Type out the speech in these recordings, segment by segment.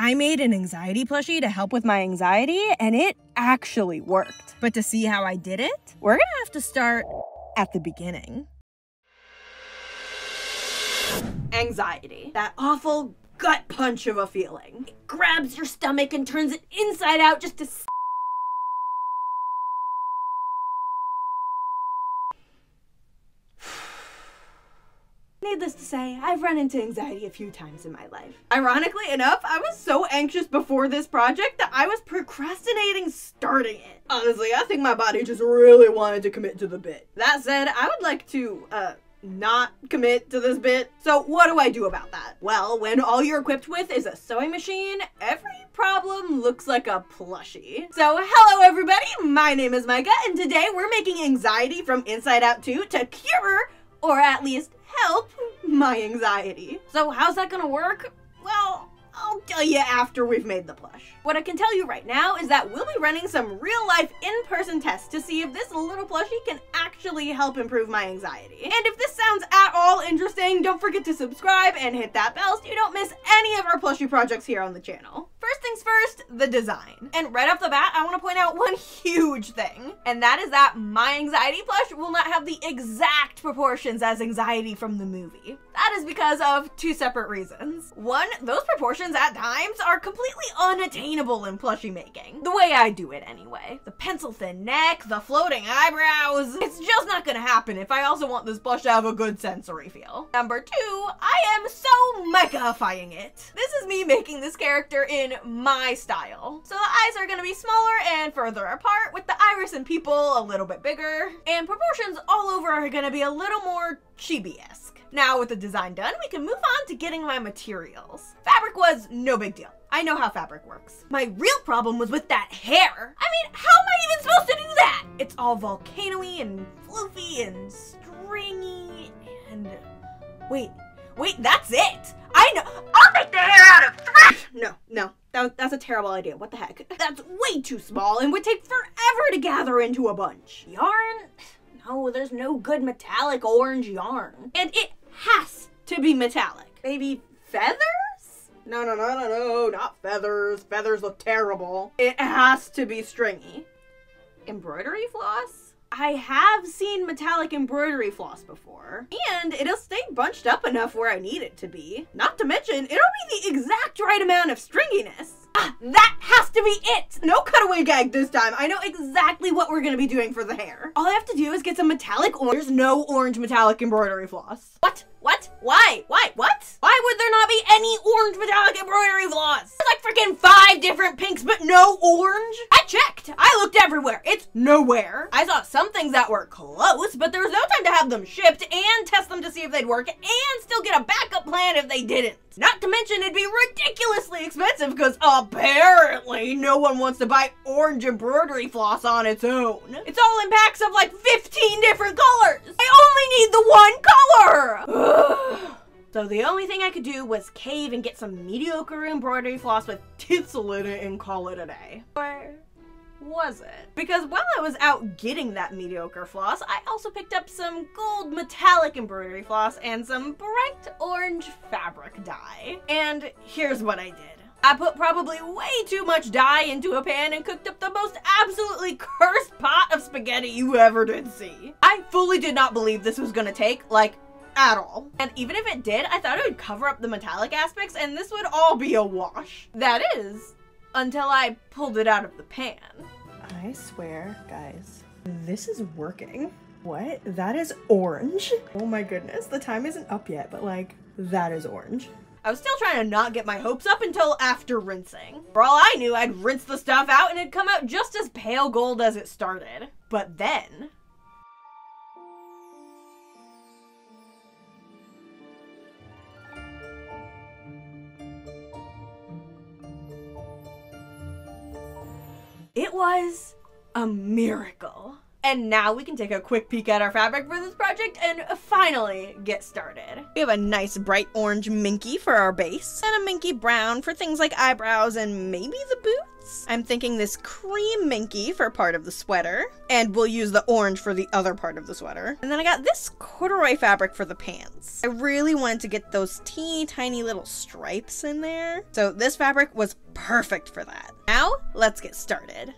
I made an anxiety plushie to help with my anxiety, and it actually worked. But to see how I did it, we're gonna have to start at the beginning. Anxiety. That awful gut punch of a feeling. It grabs your stomach and turns it inside out just to Needless to say, I've run into anxiety a few times in my life. Ironically enough, I was so anxious before this project that I was procrastinating starting it. Honestly, I think my body just really wanted to commit to the bit. That said, I would like to, not commit to this bit. So what do I do about that? Well, when all you're equipped with is a sewing machine, every problem looks like a plushie. So hello everybody, my name is Micah, and today we're making Anxiety from Inside Out 2 to cure, or at least help, my anxiety. So how's that gonna work? Well, I'll tell you after we've made the plush. What I can tell you right now is that we'll be running some real-life in-person tests to see if this little plushie can actually help improve my anxiety. And if this sounds at all interesting, don't forget to subscribe and hit that bell so you don't miss any of our plushie projects here on the channel. First things first, the design. And right off the bat, I want to point out one huge thing, and that is that my anxiety plush will not have the exact proportions as Anxiety from the movie. That is because of two separate reasons. One, those proportions at times are completely unattainable in plushie making. The way I do it anyway. The pencil thin neck, the floating eyebrows. It's just not gonna happen if I also want this plush to have a good sensory feel. Number two, I am so Micah-ifying it. This is me making this character in my style. So the eyes are gonna be smaller and further apart, with the iris and pupil a little bit bigger, and proportions all over are gonna be a little more chibi-esque. Now with the design done, we can move on to getting my materials. Fabric was no big deal. I know how fabric works. My real problem was with that hair. I mean, how am I even supposed to do that? It's all volcano-y and floofy and stringy and... Wait, that's it! I know! I'll make the hair out of thread! No, that's a terrible idea. What the heck? That's way too small and would take forever to gather into a bunch. Yarn? No, there's no good metallic orange yarn. And it has to be metallic. Maybe feathers? No, not feathers. Feathers look terrible. It has to be stringy. Embroidery floss? I have seen metallic embroidery floss before, and it'll stay bunched up enough where I need it to be. Not to mention, it'll be the exact right amount of stringiness. Ah, that has to be it! No cutaway gag this time. I know exactly what we're gonna be doing for the hair. All I have to do is get some metallic orange. There's no orange metallic embroidery floss. What? Why? What? Why would there not be any orange metallic embroidery floss? There's like freaking 5 different pinks, but no orange? I checked. I looked everywhere. It's nowhere. I saw some things that were close, but there was no time to have them shipped and test them to see if they'd work and still get a backup plan if they didn't. Not to mention it'd be ridiculously expensive because apparently no one wants to buy orange embroidery floss on its own. It's all in packs of like 15 different colors. I only need the one color. So the only thing I could do was cave and get some mediocre embroidery floss with tinsel in it and call it a day. Or was it? Because while I was out getting that mediocre floss, I also picked up some gold metallic embroidery floss and some bright orange fabric dye. And here's what I did. I put probably way too much dye into a pan and cooked up the most absolutely cursed pot of spaghetti you ever did see. I fully did not believe this was gonna take, like, at all. And even if it did, I thought it would cover up the metallic aspects and this would all be a wash. That is, until I pulled it out of the pan. I swear, guys, this is working. What? That is orange? Oh my goodness, the time isn't up yet, but like, that is orange. I was still trying to not get my hopes up until after rinsing. For all I knew, I'd rinse the stuff out and it'd come out just as pale gold as it started. But then... it was a miracle. And now we can take a quick peek at our fabric for this project and finally get started. We have a nice bright orange minky for our base, and a minky brown for things like eyebrows and maybe the boots? colors. I'm thinking this cream minky for part of the sweater, and we'll use the orange for the other part of the sweater. And then I got this corduroy fabric for the pants. I really wanted to get those teeny tiny little stripes in there, so this fabric was perfect for that. Now, let's get started.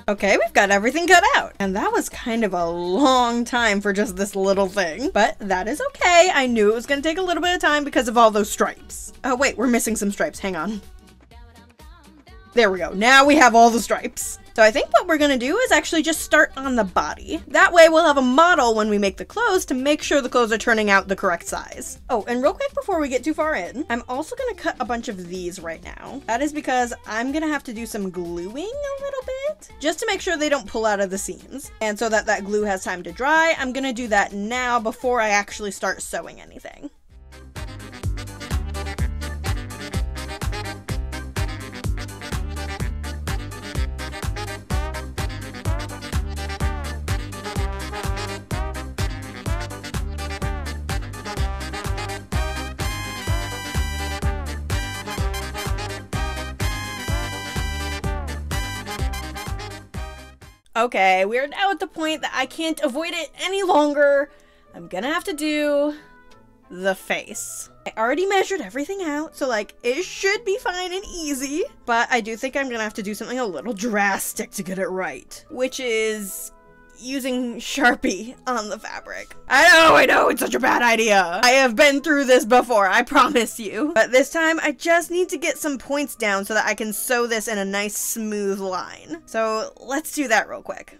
Okay, we've got everything cut out. And that was kind of a long time for just this little thing, but that is okay. I knew it was gonna take a little bit of time because of all those stripes. Oh wait, we're missing some stripes, hang on. There we go, now we have all the stripes. So I think what we're gonna do is actually just start on the body. That way we'll have a model when we make the clothes to make sure the clothes are turning out the correct size. Oh, and real quick before we get too far in, I'm also gonna cut a bunch of these right now. That is because I'm gonna have to do some gluing a little bit, just to make sure they don't pull out of the seams. And so that that glue has time to dry, I'm gonna do that now before I actually start sewing anything. Okay, we are now at the point that I can't avoid it any longer. I'm gonna have to do the face. I already measured everything out, so like it should be fine and easy, but I do think I'm gonna have to do something a little drastic to get it right, which is using Sharpie on the fabric. I know, it's such a bad idea. I have been through this before, I promise you. But this time, I just need to get some points down so that I can sew this in a nice smooth line. So let's do that real quick.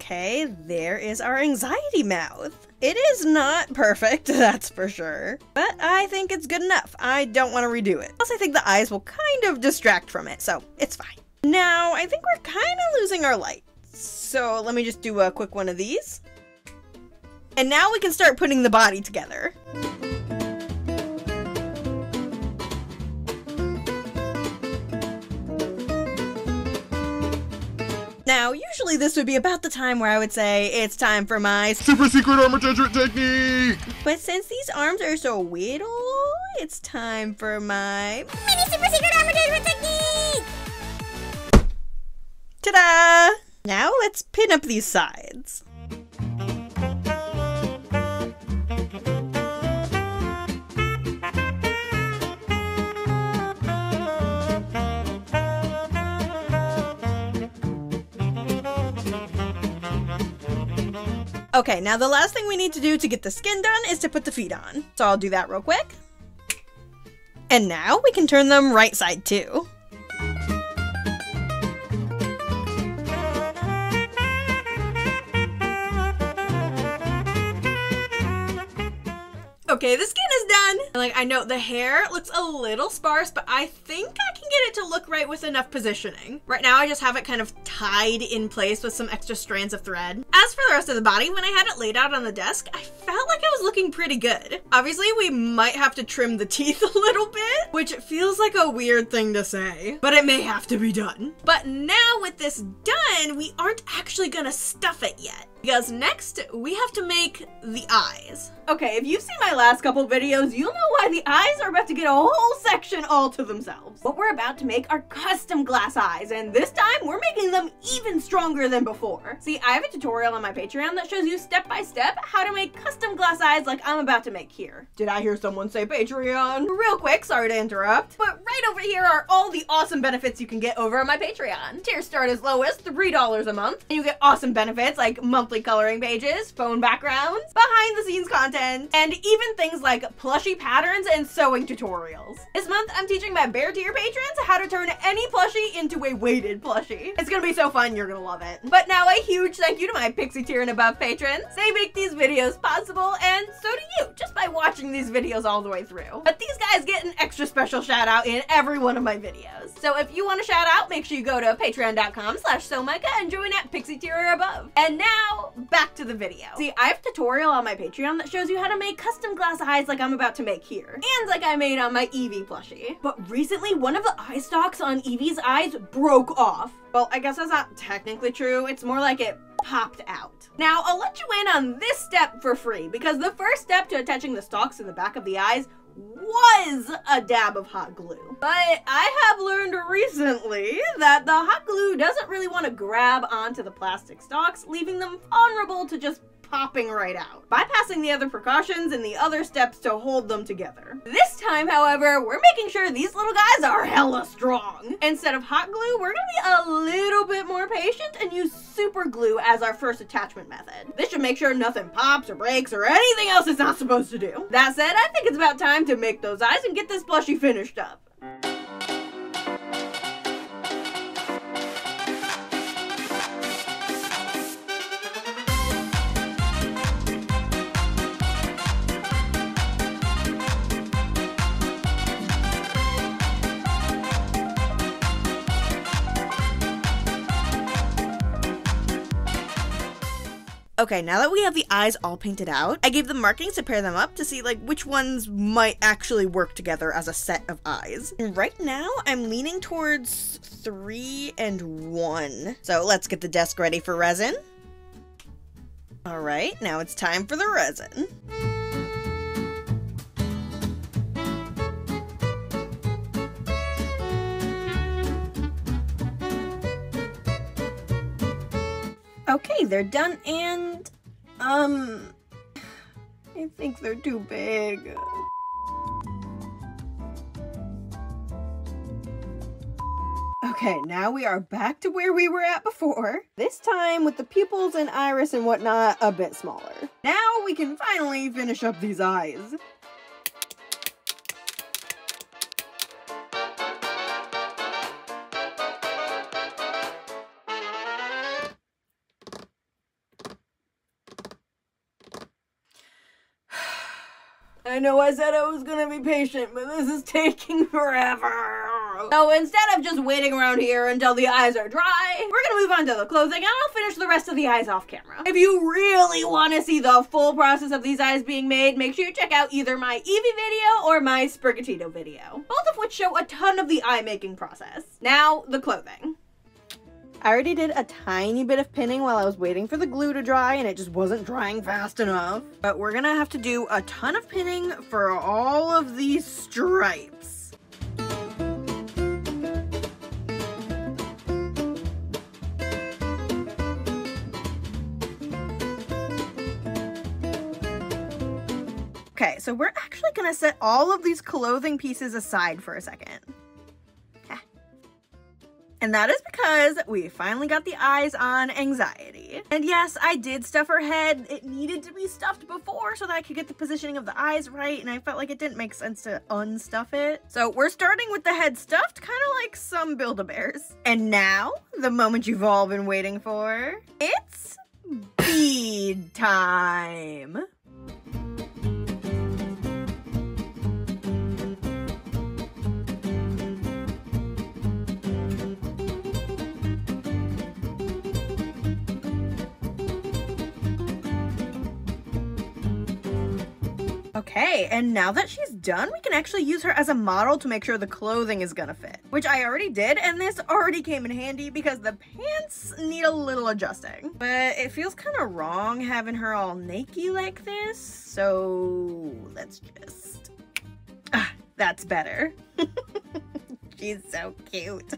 Okay, there is our anxiety mouth. It is not perfect, that's for sure, but I think it's good enough. I don't want to redo it. Plus, I think the eyes will kind of distract from it, so it's fine. Now, I think we're kind of losing our light. So let me just do a quick one of these. And now we can start putting the body together. Now, usually this would be about the time where I would say, it's time for my super secret arm attachment technique! But since these arms are so little, it's time for my mini super secret arm attachment technique! Ta-da! Now let's pin up these sides. Okay, now the last thing we need to do to get the skin done is to put the feet on. So I'll do that real quick. And now we can turn them right side too. Okay, the skin is done. Like, I know the hair looks a little sparse, but I think I can get it to look right with enough positioning. Right now, I just have it kind of tied in place with some extra strands of thread. As for the rest of the body, when I had it laid out on the desk, I felt like it was looking pretty good. Obviously, we might have to trim the teeth a little bit, which feels like a weird thing to say, but it may have to be done. But now with this done, we aren't actually gonna stuff it yet. Because next, we have to make the eyes. Okay, if you've seen my last couple videos, you'll know why the eyes are about to get a whole section all to themselves. What we're about to make are custom glass eyes, and this time, we're making them even stronger than before. See, I have a tutorial on my Patreon that shows you step by step how to make custom glass glass eyes like I'm about to make here. Did I hear someone say Patreon? Real quick, sorry to interrupt, but right over here are all the awesome benefits you can get over on my Patreon. Tiers start as low as $3 a month, and you get awesome benefits like monthly coloring pages, phone backgrounds, behind the scenes content, and even things like plushie patterns and sewing tutorials. This month, I'm teaching my Bear tier patrons how to turn any plushie into a weighted plushie. It's gonna be so fun, you're gonna love it. But now a huge thank you to my Pixie tier and above patrons. They make these videos possible, and so do you, just by watching these videos all the way through. But these guys get an extra special shout out in every one of my videos. So if you want a shout out, make sure you go to patreon.com/sewmicah and join at Pixie tier or above. And now, back to the video. See, I have a tutorial on my Patreon that shows you how to make custom glass eyes like I'm about to make here, and like I made on my Evie plushie. But recently, one of the eye stalks on Evie's eyes broke off. Well, I guess that's not technically true. It's more like it popped out. Now, I'll let you in on this step for free, because the first step to attaching the stalks to the back of the eyes was a dab of hot glue. But I have learned recently that the hot glue doesn't really want to grab onto the plastic stalks, leaving them vulnerable to just popping right out, bypassing the other precautions and the other steps to hold them together. This time, however, we're making sure these little guys are hella strong. Instead of hot glue, we're gonna be a little bit more patient and use super glue as our first attachment method. This should make sure nothing pops or breaks or anything else it's not supposed to do. That said, I think it's about time to make those eyes and get this plushie finished up. Okay, now that we have the eyes all painted out, I gave them markings to pair them up to see like which ones might actually work together as a set of eyes. And right now, I'm leaning towards 3 and 1. So let's get the desk ready for resin. All right, now it's time for the resin. Okay, they're done, and, I think they're too big. Okay, now we are back to where we were at before. This time with the pupils and iris and whatnot a bit smaller. Now we can finally finish up these eyes. I know I said I was gonna be patient, but this is taking forever. So instead of just waiting around here until the eyes are dry, we're gonna move on to the clothing, and I'll finish the rest of the eyes off camera. If you really want to see the full process of these eyes being made, make sure you check out either my Evie video or my Sprigatito video, both of which show a ton of the eye making process. Now, the clothing. I already did a tiny bit of pinning while I was waiting for the glue to dry, and it just wasn't drying fast enough. But we're gonna have to do a ton of pinning for all of these stripes. Okay, so we're actually gonna set all of these clothing pieces aside for a second. And that is because we finally got the eyes on Anxiety. And yes, I did stuff her head. It needed to be stuffed before so that I could get the positioning of the eyes right, and I felt like it didn't make sense to unstuff it. So we're starting with the head stuffed, kind of like some Build-A-Bears. And now, the moment you've all been waiting for, it's bead time. Okay, and now that she's done, we can actually use her as a model to make sure the clothing is gonna fit, which I already did, and this already came in handy because the pants need a little adjusting. But it feels kind of wrong having her all naked like this, so let's just... that's better. She's so cute.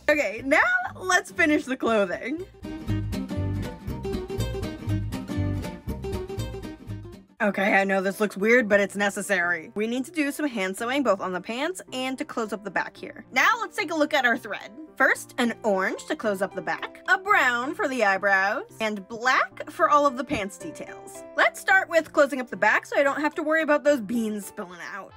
Okay, now let's finish the clothing. Okay, I know this looks weird, but it's necessary. We need to do some hand sewing both on the pants and to close up the back here. Now let's take a look at our thread. First, an orange to close up the back, a brown for the eyebrows, and black for all of the pants details. Let's start with closing up the back so I don't have to worry about those beans spilling out.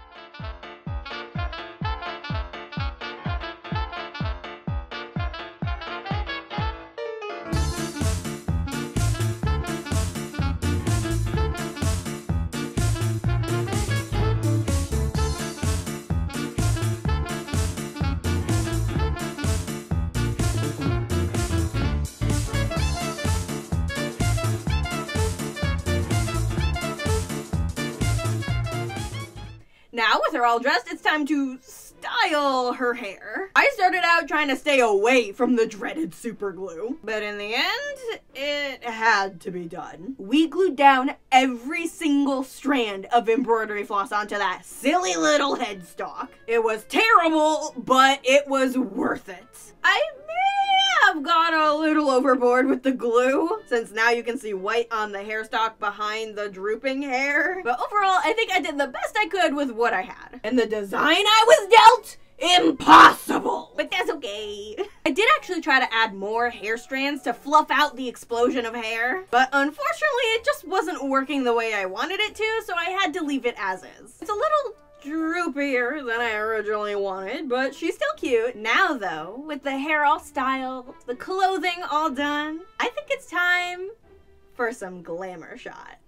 Now, with her all dressed, it's time to style her hair. I started out trying to stay away from the dreaded super glue, but in the end, it had to be done. We glued down every single strand of embroidery floss onto that silly little headstock. It was terrible, but it was worth it. I may have gone a little overboard with the glue, since now you can see white on the hairstock behind the drooping hair. But overall, I think I did the best I could with what I had. And the design I was dealt? Impossible! But that's okay. I did actually try to add more hair strands to fluff out the explosion of hair, but unfortunately it just wasn't working the way I wanted it to, so I had to leave it as is. It's a little droopier than I originally wanted, but she's still cute. Now though, with the hair all styled, the clothing all done, I think it's time for some glamour shots.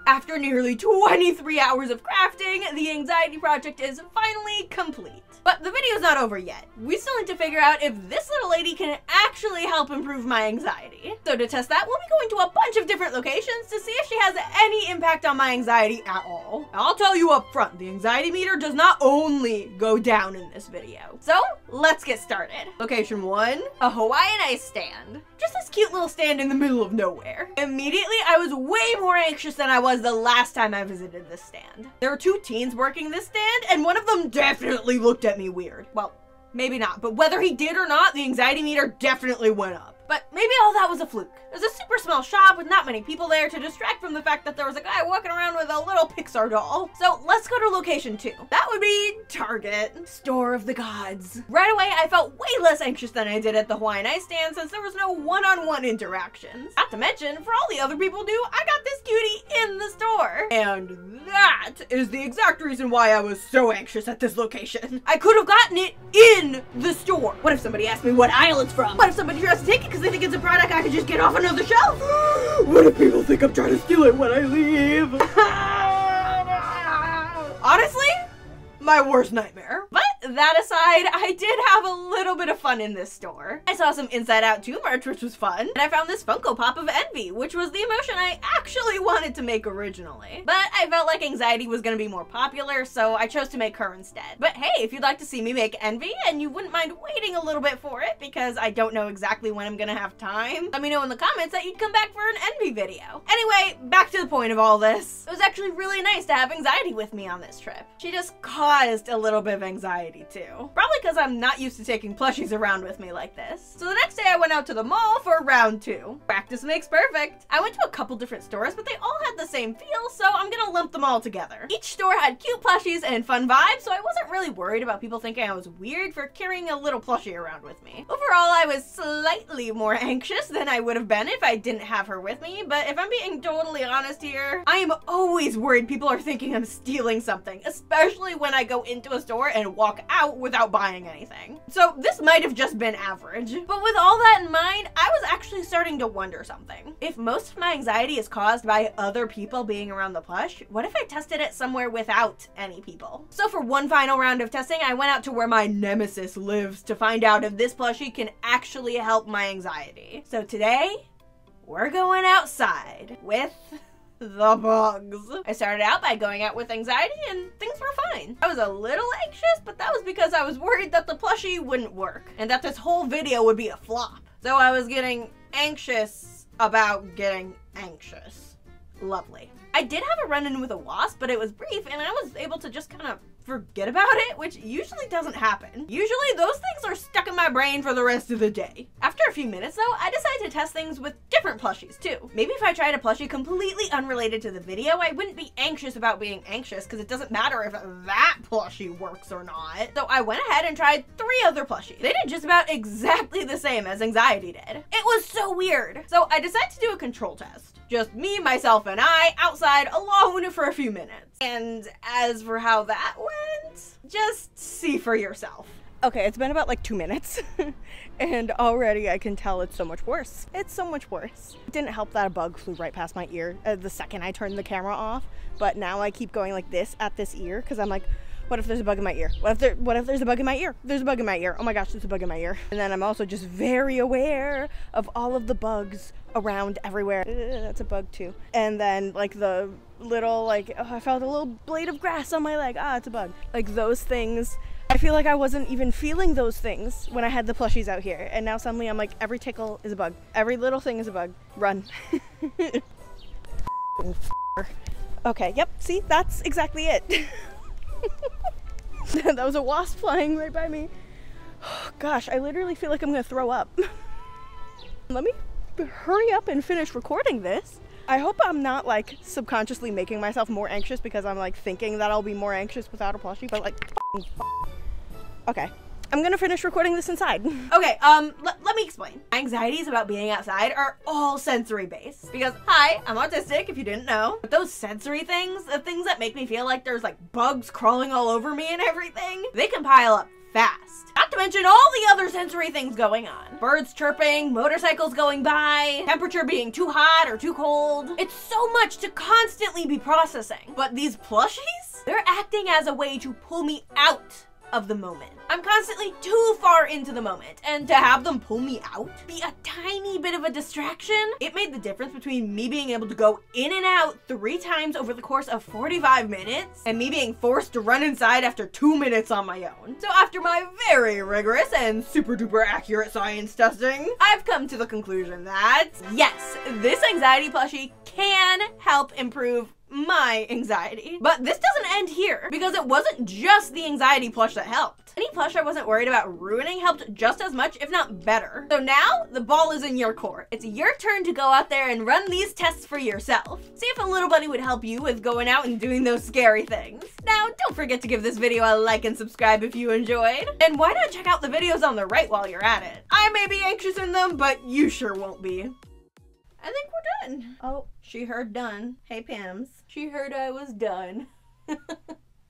After nearly 23 hours of crafting, the anxiety project is finally complete. But the video's not over yet. We still need to figure out if this little lady can actually help improve my anxiety. So to test that, we'll be going to a bunch of different locations to see if she has any impact on my anxiety at all. I'll tell you up front, the anxiety meter does not only go down in this video. So let's get started. Location 1, a Hawaiian ice stand. Just this cute little stand in the middle of nowhere. Immediately, I was way more anxious than I was the last time I visited this stand. There were 2 teens working this stand, and one of them definitely looked at me weird. Well, maybe not, but whether he did or not, the anxiety meter definitely went up. But maybe all that was a fluke. It was a super small shop with not many people there to distract from the fact that there was a guy walking around with a little Pixar doll. So let's go to location 2. That would be Target, store of the gods. Right away, I felt way less anxious than I did at the Hawaiian ice stand since there was no one-on-one interactions. Not to mention, for all the other people do, I got this cutie in the store. And that is the exact reason why I was so anxious at this location. I could have gotten it in the store. What if somebody asked me what aisle it's from? What if somebody tries to take it because they think it's a product I could just get off another shelf? What if people think I'm trying to steal it when I leave? Honestly, my worst nightmare. But that aside, I did have a little bit of fun in this store. I saw some Inside Out 2 merch, which was fun, and I found this Funko Pop of Envy, which was the emotion I actually wanted to make originally. But I felt like Anxiety was gonna be more popular, so I chose to make her instead. But hey, if you'd like to see me make Envy, and you wouldn't mind waiting a little bit for it, because I don't know exactly when I'm gonna have time, let me know in the comments that you'd come back for an Envy video. Anyway, back to the point of all this. It was actually really nice to have Anxiety with me on this trip. She just caused a little bit of anxiety too. Probably because I'm not used to taking plushies around with me like this. So the next day I went out to the mall for round 2. Practice makes perfect. I went to a couple different stores, but they all had the same feel, so I'm gonna lump them all together. Each store had cute plushies and fun vibes, so I wasn't really worried about people thinking I was weird for carrying a little plushie around with me. Overall, I was slightly more anxious than I would have been if I didn't have her with me, but if I'm being totally honest here, I am always worried people are thinking I'm stealing something, especially when I go into a store and walk out without buying anything. So this might have just been average. But with all that in mind, I was actually actually starting to wonder something. If most of my anxiety is caused by other people being around the plush, what if I tested it somewhere without any people? So for one final round of testing, I went out to where my nemesis lives to find out if this plushie can actually help my anxiety. So today, we're going outside with the bugs. I started out by going out with anxiety and things were fine. I was a little anxious, but that was because I was worried that the plushie wouldn't work and that this whole video would be a flop. So I was getting anxious about getting anxious. Lovely. I did have a run-in with a wasp, but it was brief and I was able to just kind of forget about it, which usually doesn't happen. Usually those things are stuck in my brain for the rest of the day. After a few minutes though, I decided to test things with different plushies too. Maybe if I tried a plushie completely unrelated to the video, I wouldn't be anxious about being anxious because it doesn't matter if that plushie works or not. So I went ahead and tried 3 other plushies. They did just about exactly the same as anxiety did. It was so weird. So I decided to do a control test. Just me, myself, and I outside alone for a few minutes. And as for how that went, just see for yourself. Okay, it's been about like 2 minutes and already I can tell it's so much worse. It's so much worse. It didn't help that a bug flew right past my ear the second I turned the camera off, but now I keep going like this at this ear because I'm like, what if there's a bug in my ear? What if there's a bug in my ear? There's a bug in my ear. Oh my gosh, there's a bug in my ear. And then I'm also just very aware of all of the bugs around everywhere. That's a bug too. And then like the little like, oh, I felt a little blade of grass on my leg. Ah, it's a bug. Like those things. I feel like I wasn't even feeling those things when I had the plushies out here. And now suddenly I'm like, every tickle is a bug. Every little thing is a bug. Run. Okay, yep, see, that's exactly it. That was a wasp flying right by me. Oh, gosh, I literally feel like I'm gonna throw up. Let me hurry up and finish recording this. I hope I'm not like subconsciously making myself more anxious because I'm like thinking that I'll be more anxious without a plushie, but like, okay. I'm gonna finish recording this inside. Okay, let me explain. Anxieties about being outside are all sensory based. Because, hi, I'm autistic, if you didn't know. But those sensory things, the things that make me feel like there's like bugs crawling all over me and everything, they can pile up fast. Not to mention all the other sensory things going on. Birds chirping, motorcycles going by, temperature being too hot or too cold. It's so much to constantly be processing. But these plushies, they're acting as a way to pull me out of the moment. I'm constantly too far into the moment, and to have them pull me out, be a tiny bit of a distraction, it made the difference between me being able to go in and out 3 times over the course of 45 minutes, and me being forced to run inside after 2 minutes on my own. So after my very rigorous and super duper accurate science testing, I've come to the conclusion that, yes, this anxiety plushie can help improve my anxiety. But this doesn't end here, because it wasn't just the anxiety plush that helped. Any plush I wasn't worried about ruining helped just as much, if not better. So now, the ball is in your court. It's your turn to go out there and run these tests for yourself. See if a little buddy would help you with going out and doing those scary things. Now, don't forget to give this video a like and subscribe if you enjoyed. And why not check out the videos on the right while you're at it? I may be anxious in them, but you sure won't be. I think we're done. Oh, she heard done. Hey, Pams. She heard I was done.